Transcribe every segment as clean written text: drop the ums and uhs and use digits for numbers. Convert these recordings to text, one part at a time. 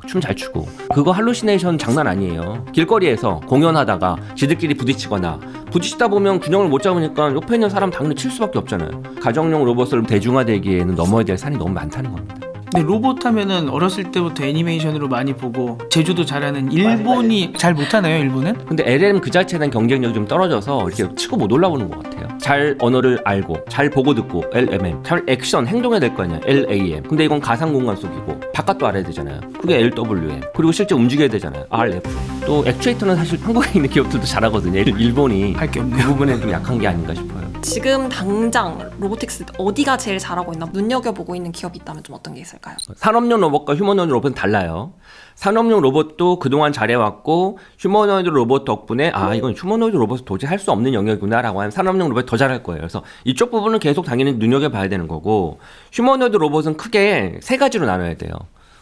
막 춤 잘 추고 그거 할루시네이션 장난 아니에요. 길거리에서 공연하다가 지들끼리 부딪히거나 부딪히다 보면 균형을 못 잡으니까 옆에 있는 사람 당연히 칠 수밖에 없잖아요. 가정용 로봇을 대중화되기에는 넘어야 될 산이 너무 많다는 겁니다. 근데 로봇 하면은 어렸을 때부터 애니메이션으로 많이 보고 제조도 잘하는 일본이 잘 못하나요, 일본은? 근데 LLM 그 자체는 경쟁력이 좀 떨어져서 이렇게 치고 못 올라오는 것 같아요. 잘 언어를 알고 잘 보고 듣고 LMM, 잘 액션 행동해야 될 거 아니야 LAM. 근데 이건 가상 공간 속이고 바깥도 알아야 되잖아요. 그게 LWM. 그리고 실제 움직여야 되잖아요 RF. 또 액추에이터는 사실 한국에 있는 기업들도 잘하거든요. 일본이 할 게 그 없네요. 부분에 좀 약한 게 아닌가 싶어요. 지금 당장 로보틱스 어디가 제일 잘하고 있나 눈여겨보고 있는 기업이 있다면 좀 어떤 게 있을까요? 산업용 로봇과 휴머노이드 로봇은 달라요. 산업용 로봇도 그동안 잘해왔고 휴머노이드 로봇 덕분에 이건 휴머노이드 로봇은 도저히 할 수 없는 영역이구나라고 하면 산업용 로봇이 더 잘할 거예요. 그래서 이쪽 부분은 계속 당연히 눈여겨봐야 되는 거고 휴머노이드 로봇은 크게 세 가지로 나눠야 돼요.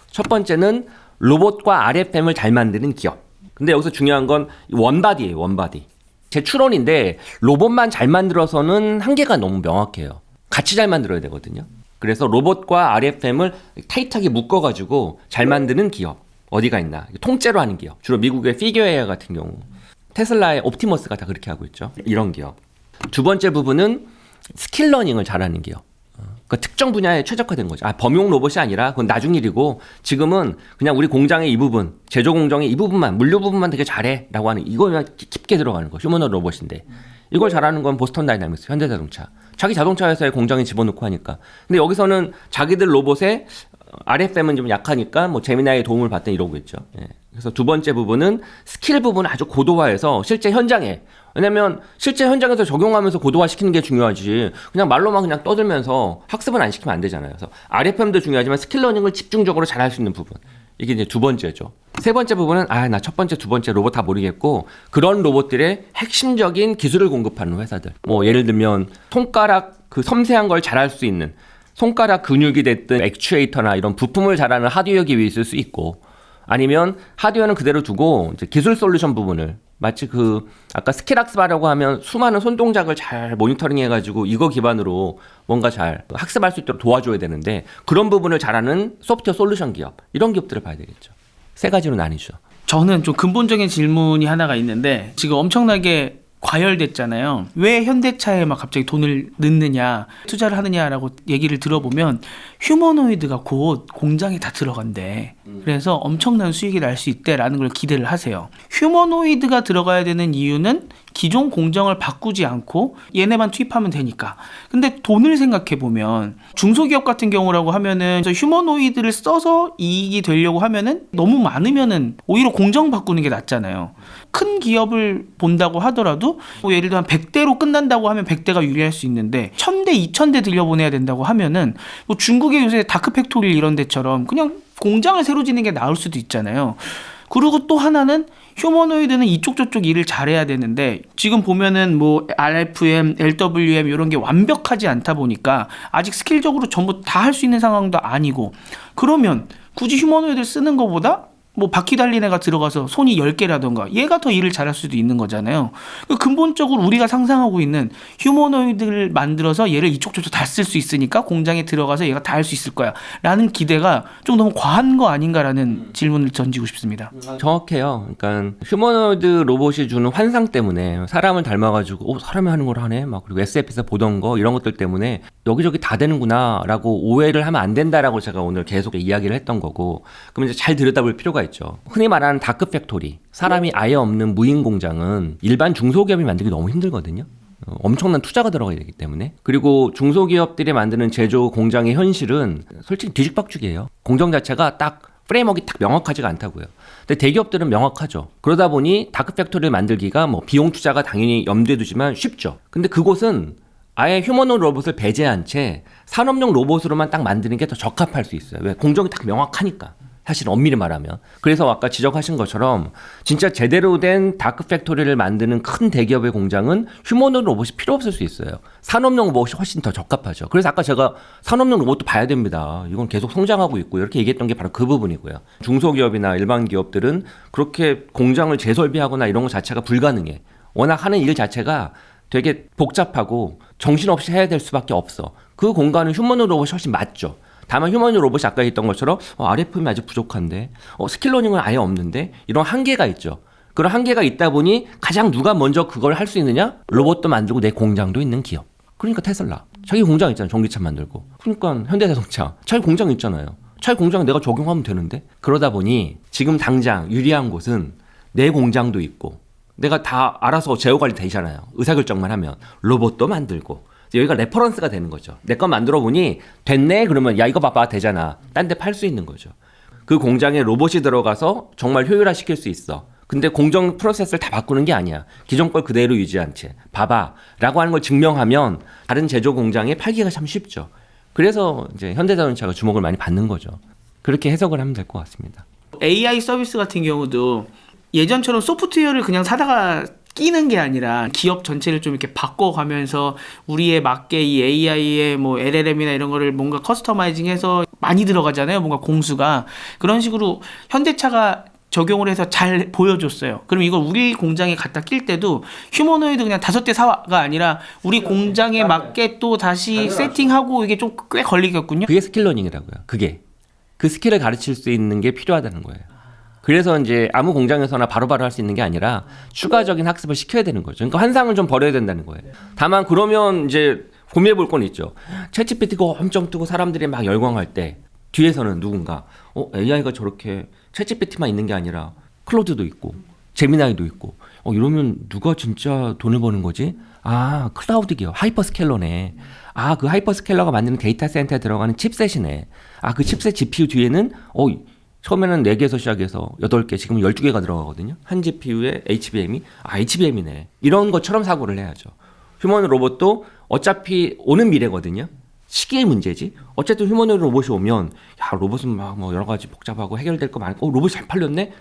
첫 번째는 로봇과 RFM을 잘 만드는 기업. 근데 여기서 중요한 건 원바디예요. 원바디. 제 추론인데 로봇만 잘 만들어서는 한계가 너무 명확해요. 같이 잘 만들어야 되거든요. 그래서 로봇과 RFM을 타이트하게 묶어가지고 잘 만드는 기업 어디가 있나. 통째로 하는 기업. 주로 미국의 피겨웨어 같은 경우 테슬라의 옵티머스가 다 그렇게 하고 있죠. 이런 기업. 두 번째 부분은 스킬러닝을 잘하는 기업. 그러니까 특정 분야에 최적화된 거죠. 범용 로봇이 아니라 그건 나중 일이고 지금은 그냥 우리 공장의 이 부분, 제조 공정의 이 부분만, 물류 부분만 되게 잘해 라고 하는 이거만 깊게 들어가는 거. 휴머노이드 로봇인데 이걸 잘하는 건 보스턴 다이나믹스, 현대자동차. 자기 자동차 회사에 공장에 집어넣고 하니까. 근데 여기서는 자기들 로봇에 RFM은 좀 약하니까 뭐 제미나이의 도움을 받든 이러고 있죠. 예. 그래서 두 번째 부분은 스킬 부분을 아주 고도화해서 실제 현장에, 왜냐면 실제 현장에서 적용하면서 고도화 시키는 게 중요하지 그냥 말로만 그냥 떠들면서 학습은 안 시키면 안 되잖아요. 그래서 RFM도 중요하지만 스킬 러닝을 집중적으로 잘 할 수 있는 부분, 이게 이제 두 번째죠. 세 번째 부분은 나 첫 번째, 두 번째 로봇 다 모르겠고 그런 로봇들의 핵심적인 기술을 공급하는 회사들. 뭐 예를 들면 손가락 그 섬세한 걸 잘할 수 있는 손가락 근육이 됐든 액추에이터나 이런 부품을 잘하는 하드웨어 기업이 있을 수 있고, 아니면 하드웨어는 그대로 두고 이제 기술 솔루션 부분을 마치 그 아까 스킬 학습하려고 하면 수많은 손동작을 잘 모니터링 해가지고 이거 기반으로 뭔가 잘 학습할 수 있도록 도와줘야 되는데 그런 부분을 잘하는 소프트웨어 솔루션 기업, 이런 기업들을 봐야 되겠죠. 세 가지로 나뉘죠. 저는 좀 근본적인 질문이 하나가 있는데 지금 엄청나게 과열됐잖아요. 왜 현대차에 막 갑자기 돈을 넣느냐, 투자를 하느냐라고 얘기를 들어보면 휴머노이드가 곧 공장에 다 들어간대. 그래서 엄청난 수익이 날 수 있대라는 걸 기대를 하세요. 휴머노이드가 들어가야 되는 이유는 기존 공정을 바꾸지 않고 얘네만 투입하면 되니까. 근데 돈을 생각해보면 중소기업 같은 경우라고 하면은 휴머노이드를 써서 이익이 되려고 하면은 너무 많으면은 오히려 공정 바꾸는 게 낫잖아요. 큰 기업을 본다고 하더라도 뭐 예를 들어 한 100대로 끝난다고 하면 100대가 유리할 수 있는데 1000대, 2000대 들려보내야 된다고 하면은 뭐 중국의 요새 다크팩토리 이런 데처럼 그냥 공장을 새로 짓는 게 나을 수도 있잖아요. 그리고 또 하나는 휴머노이드는 이쪽 저쪽 일을 잘해야 되는데 지금 보면은 뭐 RFM, LWM 이런 게 완벽하지 않다 보니까 아직 스킬적으로 전부 다 할 수 있는 상황도 아니고, 그러면 굳이 휴머노이드를 쓰는 것보다 뭐 바퀴 달린 애가 들어가서 손이 10개라던가 얘가 더 일을 잘할 수도 있는 거잖아요. 근본적으로 우리가 상상하고 있는 휴머노이드를 만들어서 얘를 이쪽 저쪽 다 쓸 수 있으니까 공장에 들어가서 얘가 다 할 수 있을 거야 라는 기대가 좀 너무 과한 거 아닌가라는 질문을 던지고 싶습니다. 정확해요. 그러니까 휴머노이드 로봇이 주는 환상 때문에 사람을 닮아가지고 사람이 하는 걸 하네 막, 그리고 SF에서 보던 거 이런 것들 때문에 여기저기 다 되는구나 라고 오해를 하면 안 된다라고 제가 오늘 계속 이야기를 했던 거고, 그럼 이제 잘 들여다볼 필요가 있죠. 흔히 말하는 다크 팩토리, 사람이 아예 없는 무인 공장은 일반 중소기업이 만들기 너무 힘들거든요. 엄청난 투자가 들어가야 되기 때문에. 그리고 중소기업들이 만드는 제조 공장의 현실은 솔직히 뒤죽박죽이에요. 공정 자체가 딱 프레임워크가 딱 명확하지가 않다고요. 근데 대기업들은 명확하죠. 그러다 보니 다크 팩토리를 만들기가 뭐 비용 투자가 당연히 염두에 두지만 쉽죠. 근데 그곳은 아예 휴머노이드 로봇을 배제한 채 산업용 로봇으로만 딱 만드는 게 더 적합할 수 있어요. 왜? 공정이 딱 명확하니까. 사실 엄밀히 말하면. 그래서 아까 지적하신 것처럼 진짜 제대로 된 다크 팩토리를 만드는 큰 대기업의 공장은 휴머노이드 로봇이 필요 없을 수 있어요. 산업용 로봇이 훨씬 더 적합하죠. 그래서 아까 제가 산업용 로봇도 봐야 됩니다. 이건 계속 성장하고 있고 이렇게 얘기했던 게 바로 그 부분이고요. 중소기업이나 일반 기업들은 그렇게 공장을 재설비하거나 이런 것 자체가 불가능해. 워낙 하는 일 자체가 되게 복잡하고 정신없이 해야 될 수밖에 없어. 그 공간은 휴머노이드 로봇이 훨씬 맞죠. 다만 휴머노이드 로봇이 아까 했던 것처럼 RFM이 아직 부족한데 스킬러닝은 아예 없는데 이런 한계가 있죠. 그런 한계가 있다 보니 가장 누가 먼저 그걸 할 수 있느냐? 로봇도 만들고 내 공장도 있는 기업. 그러니까 테슬라. 자기 공장 있잖아요. 전기차 만들고. 그러니까 현대자동차. 자기 공장 있잖아요. 자기 공장 내가 적용하면 되는데. 그러다 보니 지금 당장 유리한 곳은 내 공장도 있고 내가 다 알아서 제어 관리 되잖아요. 의사결정만 하면. 로봇도 만들고. 여기가 레퍼런스가 되는 거죠. 내 거 만들어 보니 됐네? 그러면 야 이거 봐봐 되잖아. 딴 데 팔 수 있는 거죠. 그 공장에 로봇이 들어가서 정말 효율화 시킬 수 있어. 근데 공정 프로세스를 다 바꾸는 게 아니야. 기존 걸 그대로 유지한 채. 봐봐. 라고 하는 걸 증명하면 다른 제조 공장에 팔기가 참 쉽죠. 그래서 이제 현대자동차가 주목을 많이 받는 거죠. 그렇게 해석을 하면 될 것 같습니다. AI 서비스 같은 경우도 예전처럼 소프트웨어를 그냥 사다가 끼는 게 아니라 기업 전체를 좀 이렇게 바꿔가면서 우리에 맞게 이 AI의 뭐 LLM이나 이런 거를 뭔가 커스터마이징해서 많이 들어가잖아요. 뭔가 공수가. 그런 식으로 현대차가 적용을 해서 잘 보여줬어요. 그럼 이걸 우리 공장에 갖다 낄 때도 휴머노이드 그냥 5대 사가 아니라 우리 공장에 맞게 또 다시 세팅하고 이게 좀 꽤 걸리겠군요. 그게 스킬러닝이라고요. 그게. 그 스킬을 가르칠 수 있는 게 필요하다는 거예요. 그래서 이제 아무 공장에서나 바로바로 할 수 있는 게 아니라 추가적인 학습을 시켜야 되는 거죠. 그러니까 환상을 좀 버려야 된다는 거예요. 다만 그러면 이제 고민해 볼 건 있죠. 챗GPT가 엄청 뜨고 사람들이 막 열광할 때 뒤에서는 누군가 AI가 저렇게 챗GPT만 있는 게 아니라 클로드도 있고 제미나이도 있고 이러면 누가 진짜 돈을 버는 거지? 클라우드 기업 하이퍼스케일러네. 그 하이퍼스케일러가 만드는 데이터 센터에 들어가는 칩셋이네. 그 칩셋 GPU 뒤에는 처음에는 4개에서 시작해서 8개, 지금 12개가 들어가거든요. 한 GPU에 HBM이 HBM이네. 이런 것처럼 사고를 해야죠. 휴머노 로봇도 어차피 오는 미래거든요. 시기의 문제지. 어쨌든 휴머노이드 로봇이 오면 로봇은 막 뭐 여러 가지 복잡하고 해결될 거 많고 로봇이 잘 팔렸네?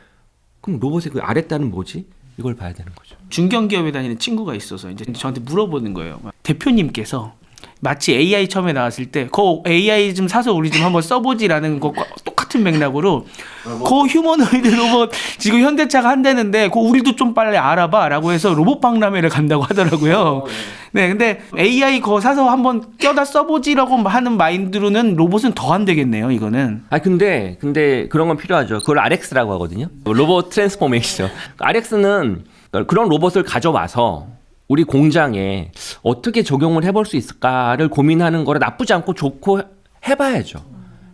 그럼 로봇의 그 아랫단은 뭐지? 이걸 봐야 되는 거죠. 중견기업에 다니는 친구가 있어서 이제 저한테 물어보는 거예요. 대표님께서 마치 AI 처음에 나왔을 때 그 AI 좀 사서 우리 좀 한번 써보지라는 것과 똑같은 맥락으로 그 휴머노이드 로봇 지금 현대차가 한다는데 그 우리도 좀 빨리 알아봐라고 해서 로봇 박람회를 간다고 하더라고요. 네, 근데 AI 거 사서 한번 껴다 써보지라고 하는 마인드로는 로봇은 더 안 되겠네요. 이거는. 근데 그런 건 필요하죠. 그걸 RX라고 하거든요. 로봇 트랜스포메이션. RX는 그런 로봇을 가져와서 우리 공장에 어떻게 적용을 해볼 수 있을까를 고민하는 거라 나쁘지 않고 좋고 해봐야죠.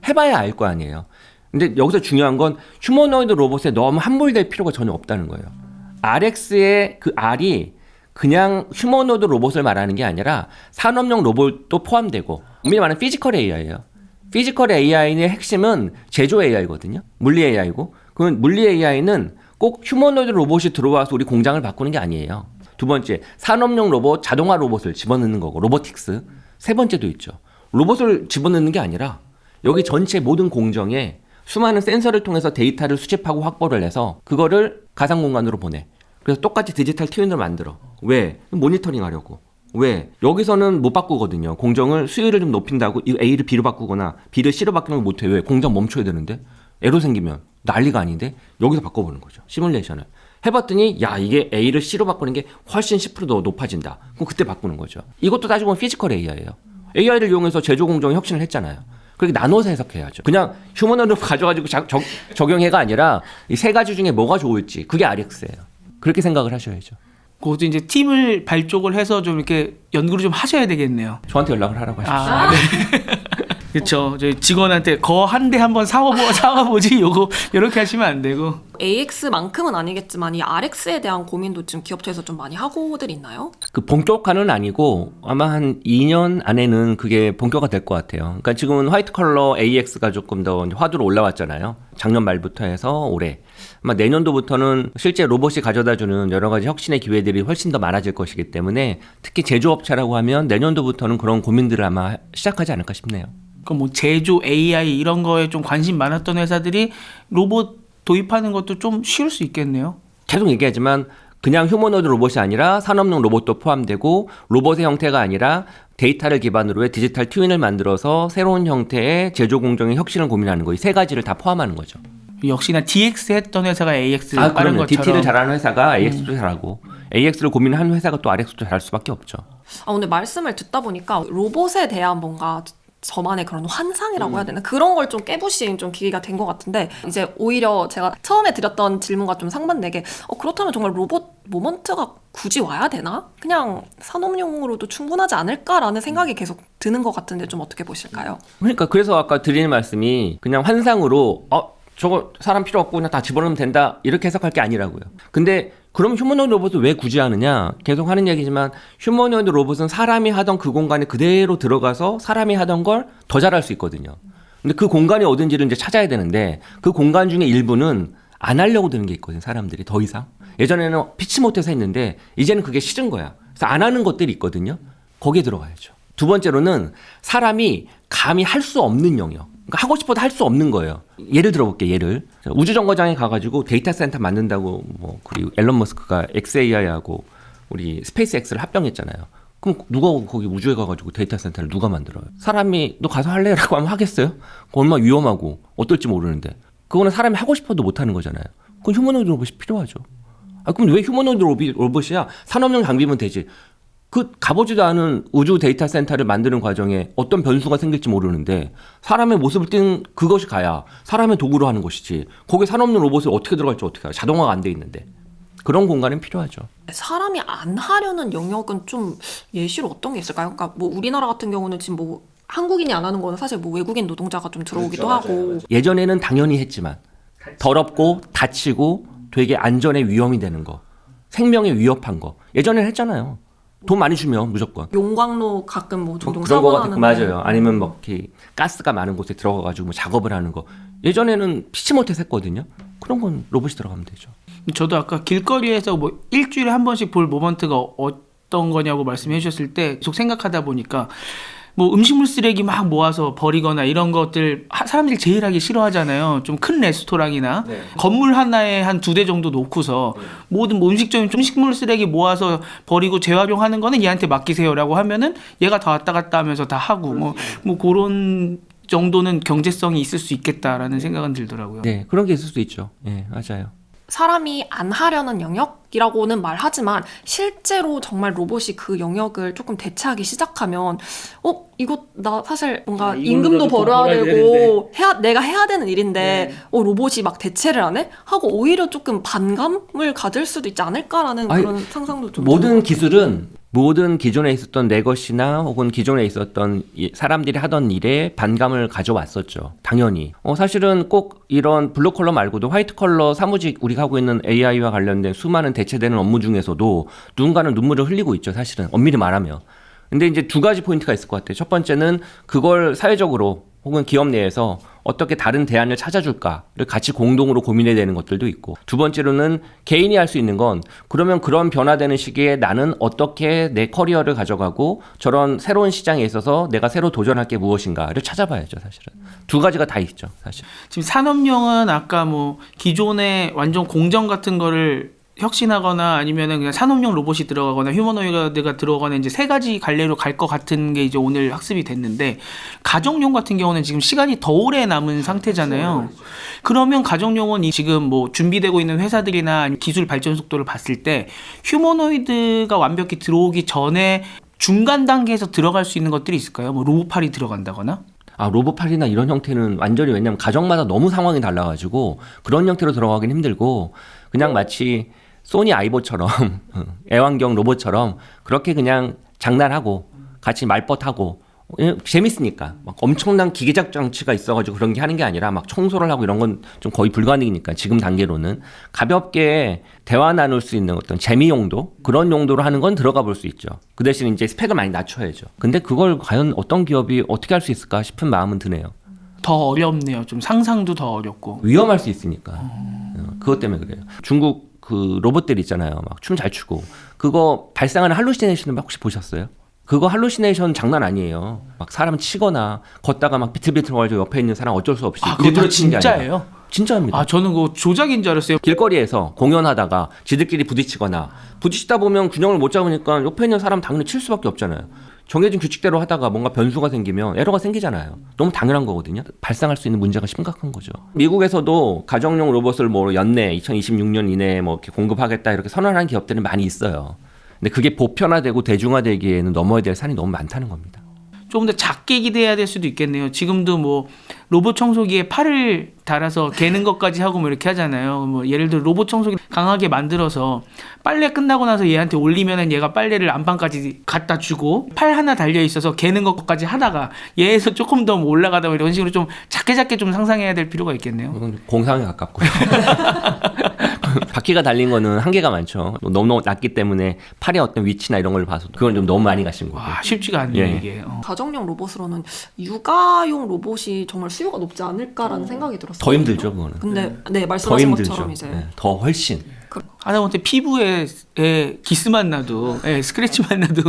해봐야 알 거 아니에요. 근데 여기서 중요한 건 휴머노이드 로봇에 너무 함몰될 필요가 전혀 없다는 거예요. RX의 그 R이 그냥 휴머노이드 로봇을 말하는 게 아니라 산업용 로봇도 포함되고 우리 말하는 피지컬 AI예요. 피지컬 AI의 핵심은 제조 AI거든요. 물리 AI고 그 물리 AI는 꼭 휴머노이드 로봇이 들어와서 우리 공장을 바꾸는 게 아니에요. 두 번째, 산업용 로봇, 자동화 로봇을 집어넣는 거고 로보틱스. 세 번째도 있죠. 로봇을 집어넣는 게 아니라 여기 전체 모든 공정에 수많은 센서를 통해서 데이터를 수집하고 확보를 해서 그거를 가상 공간으로 보내. 그래서 똑같이 디지털 트윈을 만들어. 왜? 모니터링 하려고. 왜? 여기서는 못 바꾸거든요. 공정을 수율을 좀 높인다고 A를 B로 바꾸거나 B를 C로 바꾸는 걸 못해. 왜? 공정 멈춰야 되는데. 에러 생기면 난리가 아닌데 여기서 바꿔보는 거죠. 시뮬레이션을. 해봤더니 이게 A를 C로 바꾸는 게 훨씬 10%더 높아진다. 그럼 그때 바꾸는 거죠. 이것도 따지고 보면 피지컬 AI예요. AI를 이용해서 제조 공정에 혁신을 했잖아요. 그렇게 나눠서 해석해야죠. 그냥 휴머노이드 가져가지고 적용해가 아니라 이 세 가지 중에 뭐가 좋을지 그게 RX예요. 그렇게 생각을 하셔야죠. 그것도 이제 팀을 발족을 해서 좀 이렇게 연구를 좀 하셔야 되겠네요. 저한테 연락을 하라고 하십시오. 네. 그렇죠. 저희 직원한테 거 한 대 한번 사와보지 요거 이렇게 하시면 안 되고. AX만큼은 아니겠지만 이 RX에 대한 고민도 지금 기업체에서 좀 많이 하고들 있나요? 그 본격화는 아니고 아마 한 2년 안에는 그게 본격화 될 것 같아요. 그러니까 지금은 화이트 컬러 AX가 조금 더 화두로 올라왔잖아요. 작년 말부터 해서 올해. 아마 내년도부터는 실제 로봇이 가져다주는 여러 가지 혁신의 기회들이 훨씬 더 많아질 것이기 때문에 특히 제조업체라고 하면 내년도부터는 그런 고민들을 아마 시작하지 않을까 싶네요. 그럼 뭐 제조 AI 이런 거에 좀 관심 많았던 회사들이 로봇 도입하는 것도 좀 쉬울 수 있겠네요. 계속 얘기하지만 그냥 휴머노이드 로봇이 아니라 산업용 로봇도 포함되고 로봇의 형태가 아니라 데이터를 기반으로 해 디지털 트윈을 만들어서 새로운 형태의 제조 공정의 혁신을 고민하는 거 이 세 가지를 다 포함하는 거죠. 역시나 DX 했던 회사가 AX를 빠른 것처럼. DT를 잘하는 회사가 AX도 잘하고 AX를 고민하는 회사가 또 RX도 잘할 수밖에 없죠. 오늘 말씀을 듣다 보니까 로봇에 대한 뭔가 저만의 그런 환상이라고 해야 되나? 그런 걸 좀 깨부신 좀 기회가 된 것 같은데 이제 오히려 제가 처음에 드렸던 질문과 좀 상반되게 그렇다면 정말 로봇 모먼트가 굳이 와야 되나? 그냥 산업용으로도 충분하지 않을까라는 생각이 계속 드는 것 같은데 좀 어떻게 보실까요? 그러니까 그래서 아까 드리는 말씀이 그냥 환상으로 저거 사람 필요 없고 그냥 다 집어넣으면 된다 이렇게 해석할 게 아니라고요. 근데 그럼 휴머노이드 로봇을 왜 굳이 하느냐? 계속 하는 얘기지만 휴머노이드 로봇은 사람이 하던 그 공간에 그대로 들어가서 사람이 하던 걸 더 잘할 수 있거든요. 근데 그 공간이 어딘지를 이제 찾아야 되는데 그 공간 중에 일부는 안 하려고 드는 게 있거든요. 사람들이 더 이상. 예전에는 피치 못해서 했는데 이제는 그게 싫은 거야. 그래서 안 하는 것들이 있거든요. 거기에 들어가야죠. 두 번째로는 사람이 감히 할 수 없는 영역. 그러니까 하고 싶어도 할 수 없는 거예요. 예를 들어볼게요. 예를 우주정거장에 가가지고 데이터 센터 만든다고 그리고 앨런 머스크가 XAI하고 우리 스페이스X를 합병했잖아요. 그럼 누가 거기 우주에 가가지고 데이터 센터를 누가 만들어요? 사람이 너 가서 할래라고 하면 하겠어요? 그거 얼마나 위험하고 어떨지 모르는데 그거는 사람이 하고 싶어도 못 하는 거잖아요. 그건 휴머노이드 로봇이 필요하죠. 그럼 왜 휴머노이드 로봇이야? 산업용 장비면 되지. 그 가보지도 않은 우주 데이터 센터를 만드는 과정에 어떤 변수가 생길지 모르는데 사람의 모습을 띈 그것이 가야 사람의 도구로 하는 것이지. 거기에 산업용 로봇을 어떻게 들어갈지 어떻게 알아? 자동화가 안 돼 있는데. 그런 공간은 필요하죠. 사람이 안 하려는 영역은 좀 예시로 어떤 게 있을까요? 그러니까 뭐 우리나라 같은 경우는 지금 한국인이 안 하는 거는 사실 외국인 노동자가 좀 들어오기도 그렇죠, 하고 맞아요. 예전에는 당연히 했지만 더럽고 다치고 되게 안전에 위험이 되는 거, 생명에 위협한 거 예전에는 했잖아요. 돈 많이 주면 무조건. 용광로 가끔 뭐 종종 그런 거 사고 같고 나는데 맞아요. 아니면 이렇게 가스가 많은 곳에 들어가가지고 작업을 하는 거 예전에는 피치 못해서 했거든요. 그런 건 로봇이 들어가면 되죠. 저도 아까 길거리에서 일주일에 한 번씩 볼 모먼트가 어떤 거냐고 말씀해 주셨을 때 계속 생각하다 보니까 음식물 쓰레기 막 모아서 버리거나 이런 것들 사람들이 제일 하기 싫어하잖아요. 좀 큰 레스토랑이나 건물 하나에 한 2대 정도 놓고서 모든 음식물 쓰레기 모아서 버리고 재활용하는 거는 얘한테 맡기세요라고 하면은 얘가 다 왔다 갔다 하면서 다 하고 그런 정도는 경제성이 있을 수 있겠다라는 생각은 들더라고요. 네, 그런 게 있을 수도 있죠. 네, 맞아요. 사람이 안 하려는 영역이라고는 말하지만 실제로 정말 로봇이 그 영역을 조금 대체하기 시작하면 이거 나 사실 뭔가 임금도 벌어야 되고 내가 해야 되는 일인데 로봇이 막 대체를 안 해? 하고 오히려 조금 반감을 가질 수도 있지 않을까라는 그런 상상도 좀 모든 기술은 모든 기존에 있었던 내 것이나 혹은 기존에 있었던 사람들이 하던 일에 반감을 가져왔었죠. 당연히. 사실은 꼭 이런 블루 컬러 말고도 화이트 컬러 사무직 우리가 하고 있는 AI와 관련된 수많은 대체되는 업무 중에서도 누군가는 눈물을 흘리고 있죠. 사실은 엄밀히 말하면. 근데 이제 두 가지 포인트가 있을 것 같아요. 첫 번째는 그걸 사회적으로 혹은 기업 내에서 어떻게 다른 대안을 찾아줄까를 같이 공동으로 고민해야 되는 것들도 있고, 두 번째로는 개인이 할 수 있는 건 그러면 그런 변화되는 시기에 나는 어떻게 내 커리어를 가져가고 저런 새로운 시장에 있어서 내가 새로 도전할 게 무엇인가를 찾아봐야죠. 사실은 두 가지가 다 있죠. 사실 지금 산업용은 아까 기존의 완전 공정 같은 거를 혁신하거나 아니면은 그냥 산업용 로봇이 들어가거나 휴머노이드가 들어가거나 이제 세 가지 갈래로 갈 것 같은 게 이제 오늘 학습이 됐는데, 가정용 같은 경우는 지금 시간이 더 오래 남은 상태잖아요. 그러면 가정용은 지금 준비되고 있는 회사들이나 기술 발전 속도를 봤을 때 휴머노이드가 완벽히 들어오기 전에 중간 단계에서 들어갈 수 있는 것들이 있을까요? 로봇팔이 들어간다거나? 로봇팔이나 이런 형태는 완전히, 왜냐면 가정마다 너무 상황이 달라가지고 그런 형태로 들어가긴 힘들고, 그냥 마치 소니 아이보처럼 애완경 로봇처럼 그렇게 그냥 장난하고 같이 말벗하고 재밌으니까 막 엄청난 기계적 장치가 있어가지고 그런 게 하는 게 아니라 막 청소를 하고 이런 건 좀 거의 불가능이니까 지금 단계로는 가볍게 대화 나눌 수 있는 어떤 재미 용도, 그런 용도로 하는 건 들어가 볼 수 있죠. 그 대신 이제 스펙을 많이 낮춰야죠. 근데 그걸 과연 어떤 기업이 어떻게 할 수 있을까 싶은 마음은 드네요. 더 어렵네요. 좀 상상도 더 어렵고 위험할 수 있으니까. 그것 때문에 그래요. 중국 그 로봇들 있잖아요. 막 춤 잘 추고 그거 발생하는 할루시네이션을 혹시 보셨어요? 그거 할루시네이션 장난 아니에요. 막 사람 치거나 걷다가 막 비틀비틀 거리고 옆에 있는 사람 어쩔 수 없이 그거 다 진짜예요? 진짜입니다. 저는 그거 조작인 줄 알았어요. 길거리에서 공연하다가 지들끼리 부딪히다 보면 균형을 못 잡으니까 옆에 있는 사람 당연히 칠 수밖에 없잖아요. 정해진 규칙대로 하다가 뭔가 변수가 생기면 에러가 생기잖아요. 너무 당연한 거거든요. 발생할 수 있는 문제가 심각한 거죠. 미국에서도 가정용 로봇을 연내 2026년 이내에 이렇게 공급하겠다 이렇게 선언한 기업들이 많이 있어요. 근데 그게 보편화되고 대중화되기에는 넘어야 될 산이 너무 많다는 겁니다. 조금 더 작게 기대해야 될 수도 있겠네요. 지금도 뭐 로봇 청소기에 팔을 달아서 개는 것까지 하고 뭐 이렇게 하잖아요. 뭐 예를 들어 로봇 청소기 강하게 만들어서 빨래 끝나고 나서 얘한테 올리면은 얘가 빨래를 안방까지 갖다 주고 팔 하나 달려 있어서 개는 것까지 하다가 얘에서 조금 더 올라가다 뭐 이런 식으로 좀 작게 좀 상상해야 될 필요가 있겠네요. 이건 공상에 가깝고요. 바퀴가 달린 거는 한계가 많죠. 너무 낮기 때문에 팔의 어떤 위치나 이런 걸 봐서 그건 좀 너무 많이 가신 거고. 와, 쉽지가 않네요, 예. 이게. 가정용 로봇으로는 육아용 로봇이 정말 수요가 높지 않을까라는 생각이 들었어요. 더 힘들죠, 그거는. 근데 네 더 말씀하신 힘들죠. 것처럼 이제 네, 더 훨씬. 하다못해 피부에 기스만 나도, 스크래치만 나도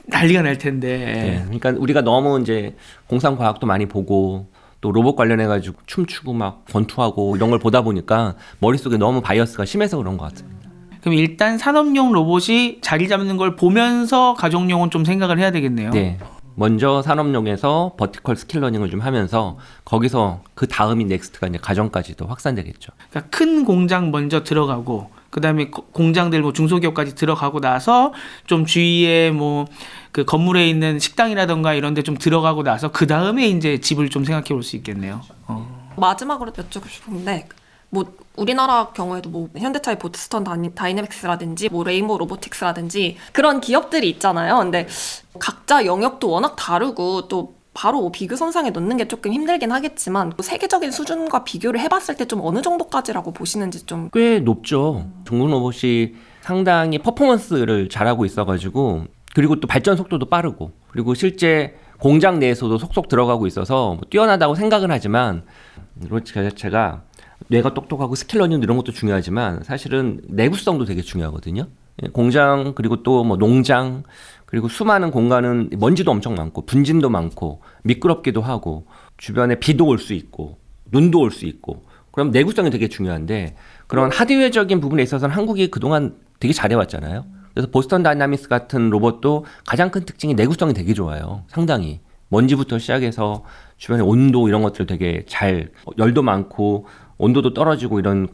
난리가 날 텐데. 네, 그러니까 우리가 너무 이제 공상 과학도 많이 보고 또 로봇 관련해 가지고 춤추고 막 권투하고 이런 걸 보다 보니까 머릿속에 너무 바이어스가 심해서 그런 것 같습니다. 그럼 일단 산업용 로봇이 자리 잡는 걸 보면서 가정용은 좀 생각을 해야 되겠네요. 네. 먼저 산업용에서 버티컬 스킬 러닝을 좀 하면서 거기서 그 다음이 넥스트가 이제 가정까지도 확산되겠죠. 그러니까 큰 공장 먼저 들어가고 그다음에 공장들 뭐 중소기업까지 들어가고 나서 좀 주위에 뭐 그 건물에 있는 식당이라던가 이런 데 좀 들어가고 나서 그 다음에 이제 집을 좀 생각해 볼 수 있겠네요. 마지막으로 여쭙고 싶은데 뭐 우리나라 경우에도 뭐 현대차의 보스턴 다이내믹스라든지 뭐 레인보우 로보틱스라든지 그런 기업들이 있잖아요. 근데 각자 영역도 워낙 다르고 또 바로 비교 선상에 놓는 게 조금 힘들긴 하겠지만 세계적인 수준과 비교를 해봤을 때 좀 어느 정도까지라고 보시는지 좀. 꽤 높죠. 중국 로봇이 상당히 퍼포먼스를 잘하고 있어가지고 그리고 또 발전 속도도 빠르고 그리고 실제 공장 내에서도 속속 들어가고 있어서 뭐 뛰어나다고 생각은 하지만 로봇 자체가 뇌가 똑똑하고 스킬 러닝 이런 것도 중요하지만 사실은 내구성도 되게 중요하거든요. 공장 그리고 또 뭐 농장 그리고 수많은 공간은 먼지도 엄청 많고 분진도 많고 미끄럽기도 하고 주변에 비도 올 수 있고 눈도 올 수 있고 그럼 내구성이 되게 중요한데 그런 하드웨어적인 부분에 있어서는 한국이 그동안 되게 잘해왔잖아요. 그래서 보스턴 다이나믹스 같은 로봇도 가장 큰 특징이 내구성이 되게 좋아요. 상당히 먼지부터 시작해서 주변의 온도 이런 것들 되게 잘 열도 많고 온도도 떨어지고 이런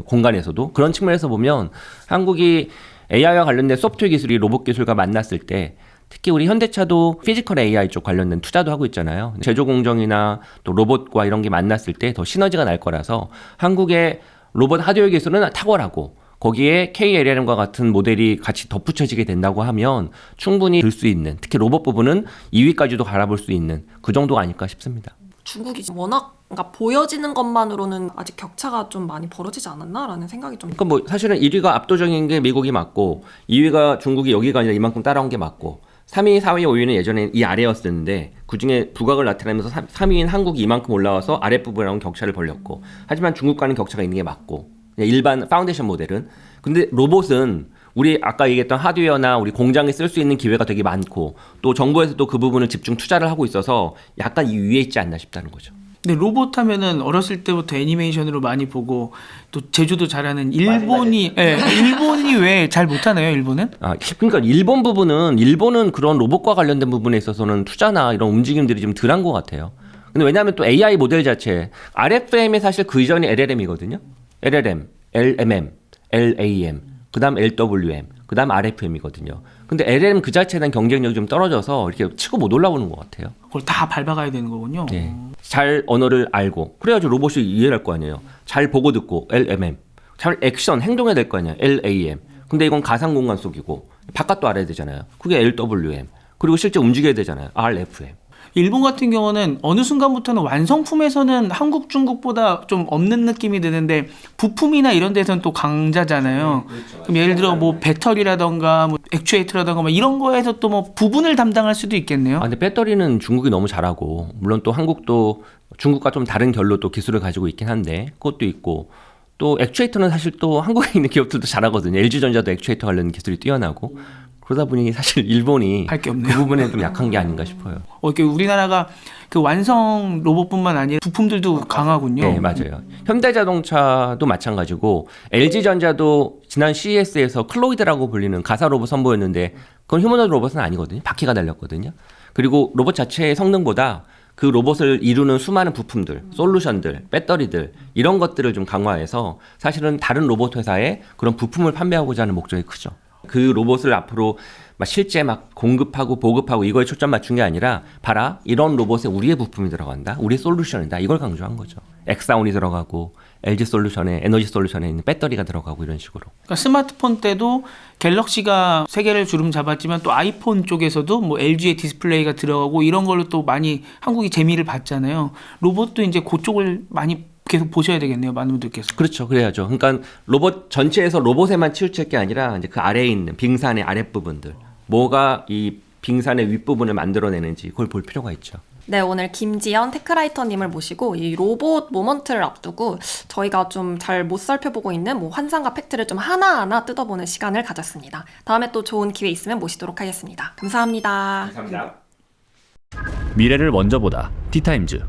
공간에서도 그런 측면에서 보면 한국이 AI와 관련된 소프트웨어 기술이 로봇 기술과 만났을 때 특히 우리 현대차도 피지컬 AI 쪽 관련된 투자도 하고 있잖아요. 제조 공정이나 또 로봇과 이런 게 만났을 때 더 시너지가 날 거라서 한국의 로봇 하드웨어 기술은 탁월하고 거기에 KLM과 같은 모델이 같이 덧붙여지게 된다고 하면 충분히 들 수 있는 특히 로봇 부분은 2위까지도 갈아볼 수 있는 그 정도가 아닐까 싶습니다. 중국이 워낙 그러니까 보여지는 것만으로는 아직 격차가 좀 많이 벌어지지 않았나라는 생각이 좀. 그러니까 뭐 사실은 1위가 압도적인 게 미국이 맞고 2위가 중국이 여기가 아니라 이만큼 따라온 게 맞고 3위, 4위, 5위는 예전에 이 아래였었는데 그중에 부각을 나타내면서 3위인 한국이 이만큼 올라와서 아랫부분하고는 격차를 벌렸고 하지만 중국과는 격차가 있는 게 맞고 일반 파운데이션 모델은 근데 로봇은 우리 아까 얘기했던 하드웨어나 우리 공장에 쓸 수 있는 기회가 되게 많고 또 정부에서도 그 부분을 집중 투자를 하고 있어서 약간 이 위에 있지 않나 싶다는 거죠. 근데 로봇 하면은 어렸을 때부터 애니메이션으로 많이 보고 또 제주도 잘하는 일본이 일본이 왜 잘 못하나요, 일본은? 그러니까 일본은 그런 로봇과 관련된 부분에 있어서는 투자나 이런 움직임들이 좀 덜한 것 같아요. 근데 왜냐하면 또 AI 모델 자체 RFM이 사실 그 이전이 LLM이거든요. LLM, LMM, LAM, 그다음 LWM, 그다음 RFM이거든요. 근데 LLM 그 자체에 대한 경쟁력이 좀 떨어져서 이렇게 치고 못 올라오는 것 같아요. 그걸 다 밟아가야 되는 거군요. 네. 잘 언어를 알고 그래야지 로봇이 이해를 할 거 아니에요. 잘 보고 듣고 LMM, 잘 액션 행동해야 될 거 아니에요. LAM. 근데 이건 가상 공간 속이고 바깥도 알아야 되잖아요. 그게 LWM. 그리고 실제 움직여야 되잖아요. RFM. 일본 같은 경우는 어느 순간부터는 완성품에서는 한국, 중국보다 좀 없는 느낌이 드는데 부품이나 이런 데서는 또 강자잖아요. 그렇죠. 그럼 예를 들어 뭐 배터리라던가 뭐 액추에이터라던가 뭐 이런 거에서 또 뭐 부분을 담당할 수도 있겠네요. 근데 배터리는 중국이 너무 잘하고 물론 또 한국도 중국과 좀 다른 결로 또 기술을 가지고 있긴 한데 그것도 있고 또 액추에이터는 사실 또 한국에 있는 기업들도 잘하거든요. LG전자도 액추에이터 관련 기술이 뛰어나고 그러다 보니 사실 일본이 할 게 없네요. 그 부분에 좀 약한 게 아닌가 싶어요. 이렇게 우리나라가 그 완성 로봇뿐만 아니라 부품들도 강하군요. 네, 맞아요. 현대자동차도 마찬가지고 LG전자도 지난 CES에서 클로이드라고 불리는 가사 로봇 선보였는데 그건 휴머노이드 로봇은 아니거든요. 바퀴가 달렸거든요. 그리고 로봇 자체의 성능보다 그 로봇을 이루는 수많은 부품들, 솔루션들, 배터리들 이런 것들을 좀 강화해서 사실은 다른 로봇 회사에 그런 부품을 판매하고자 하는 목적이 크죠. 그 로봇을 앞으로 막 실제 막 공급하고 보급하고 이거에 초점 맞춘 게 아니라 봐라 이런 로봇에 우리의 부품이 들어간다. 우리의 솔루션이다. 이걸 강조한 거죠. 엑사온이 들어가고 LG 솔루션에 에너지 솔루션에 있는 배터리가 들어가고 이런 식으로. 그러니까 스마트폰 때도 갤럭시가 세계를 주름 잡았지만 또 아이폰 쪽에서도 뭐 LG의 디스플레이가 들어가고 이런 걸로 또 많이 한국이 재미를 봤잖아요. 로봇도 이제 그쪽을 많이 계속 보셔야 되겠네요. 많은 분들께서. 그렇죠. 그래야죠. 그러니까 로봇 전체에서 로봇에만 치우칠 게 아니라 이제 그 아래에 있는 빙산의 아랫부분들 뭐가 이 빙산의 윗부분을 만들어내는지 그걸 볼 필요가 있죠. 네, 오늘 김지연 테크라이터님을 모시고 이 로봇 모먼트를 앞두고 저희가 좀 잘 못 살펴보고 있는 뭐 환상과 팩트를 좀 하나하나 뜯어보는 시간을 가졌습니다. 다음에 또 좋은 기회 있으면 모시도록 하겠습니다. 감사합니다. 감사합니다. 미래를 먼저 보다 티타임즈.